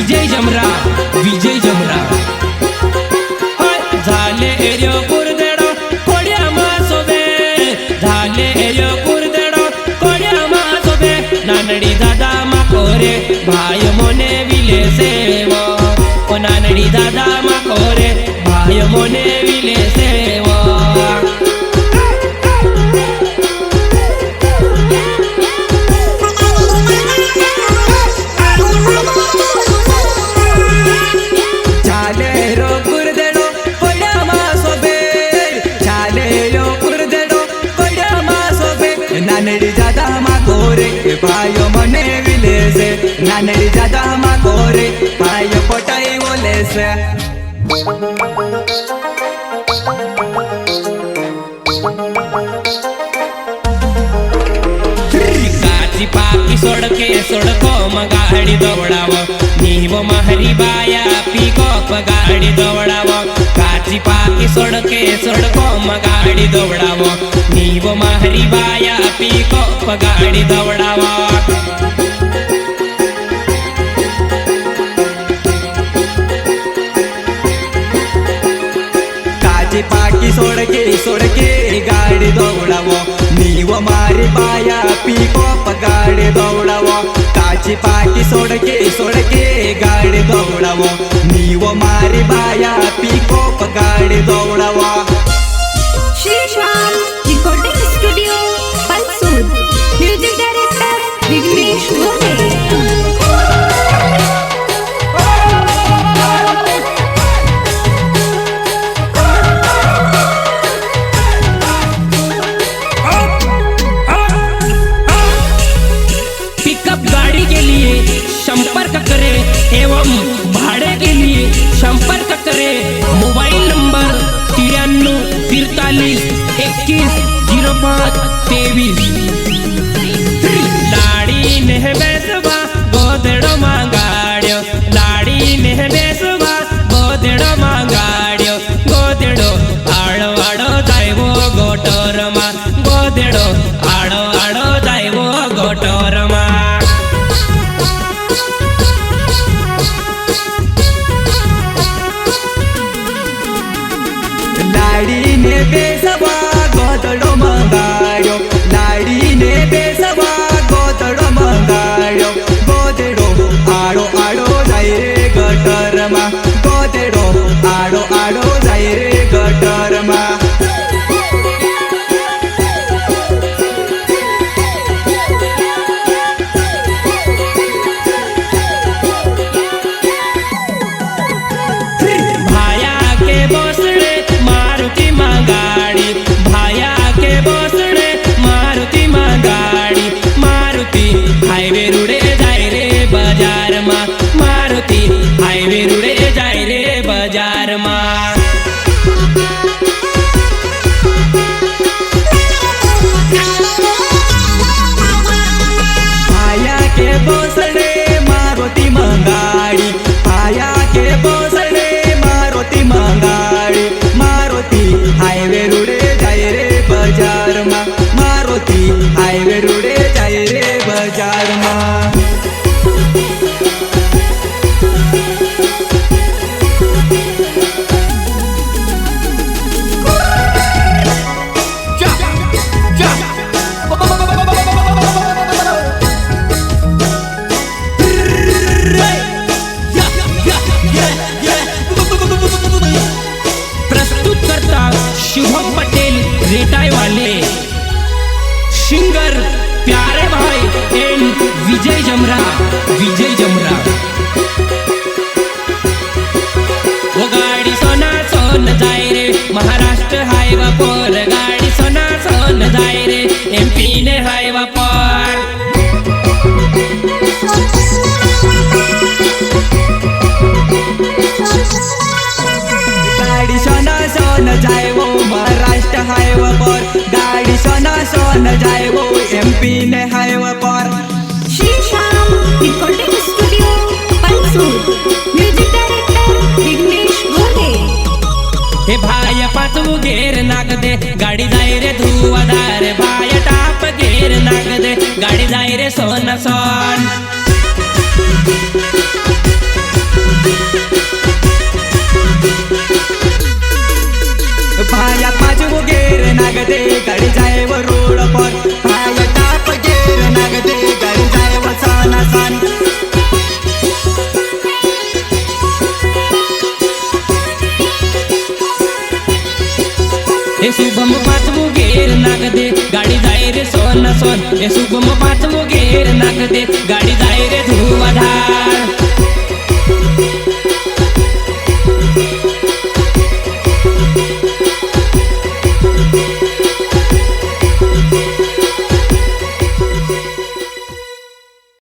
विजय जमरा विजय जमरा झाले एरियो कुरदेडो कोड्या मासोबे झाले एरियो कुरदेडो कोड्या मासोबे नानडी दादा माकोरे भाई मोने विले सेवो ओ नानडी दादा माकोरे भाई मोने विले सेवो नानडी दादा माकोरे भाइयों मने विले से नानडी दादा माकोरे भाइयों पटाई बोले से काची पाकी सोडके सोडको गाड़ी दौड़ावो नीवो महरी बाया पीको गाड़ी दौड़ावो काची पाकी सोडके सोडको गाड़ी दौड़ावो नीवो महरी बाया पीको गाड़ी दौड़ावो काची पाकी सोडके गाड़ी दौड़ावो नीवो मारी बाया पीको गाड़ी दौड़ावो काची पाकी सोडके गाड़ी दौड़ावो नीवो मारी बाया पीको गाड़ी दौड़ावो Shri Shyam recording studio Palsur music director Vighnesh Gore संपर्क करें एवं भाड़े के लिए संपर्क करें मोबाइल नंबर 93 43 21 05 23 लाड़ी ने बेसवा गोदड़ो मांगाड़ो लाड़ी ने बेसवा गोदड़ो मांगाड़ो गोदड़ो आड़ो आड़ो जाइवो गोटोरमा गोदड़ो आड़ो आड़ो जाइवो गोटोरमा लाड़ी ने बेसवा गोदड़ो मंगाड़ो लाड़ी ने बेसवा गोदड़ो मंगाड़ो गोदड़ो आड़ो आड़ो जाए रे गटरमा गोदड़ो आड़ो आड़ो जाए रे गटरमा हाईवे रुड़े जाए रे बाजार में मारुति हाईवे रुड़े जाए रे बाजार में आया के बोसड़े मारुति मंगाड़ी आया के बोसड़े मारुति मंगाड़ी मारुति हाईवे रुड़े जाए रे बाजार में मारुति हाईवे रुड़े जाए रे बाजार में प्रस्तुत करता शुभम पटेल रेटाई वाले सिंगर प्यारे भाई एंड विजय जमरा वो गाड़ी सोना सोन जाए रे महाराष्ट्र हाईवा पर गाड़ी सोना सोन जाए रे एमपी ने हाईवा पर गाड़ी सोना सोन जाए वो महाराष्ट्र हाईवा पर गाड़ी सोना सोन जाए वो एमपी ने हाईवा पर Shri Shyam recording studio Palsur music director Vighnesh Gore हे भाई पाचू घेर नाक दे गाड़ी जाए रे धुआधार भाई टाप घेर नाक दे गाड़ी जाए रे सोन सोन ए शुभम पाचवो गेर नाक दे गाडी जाय रे सोन सोन ए शुभम पाचवो गेर नाक दे गाडी जाय रे धुवाधार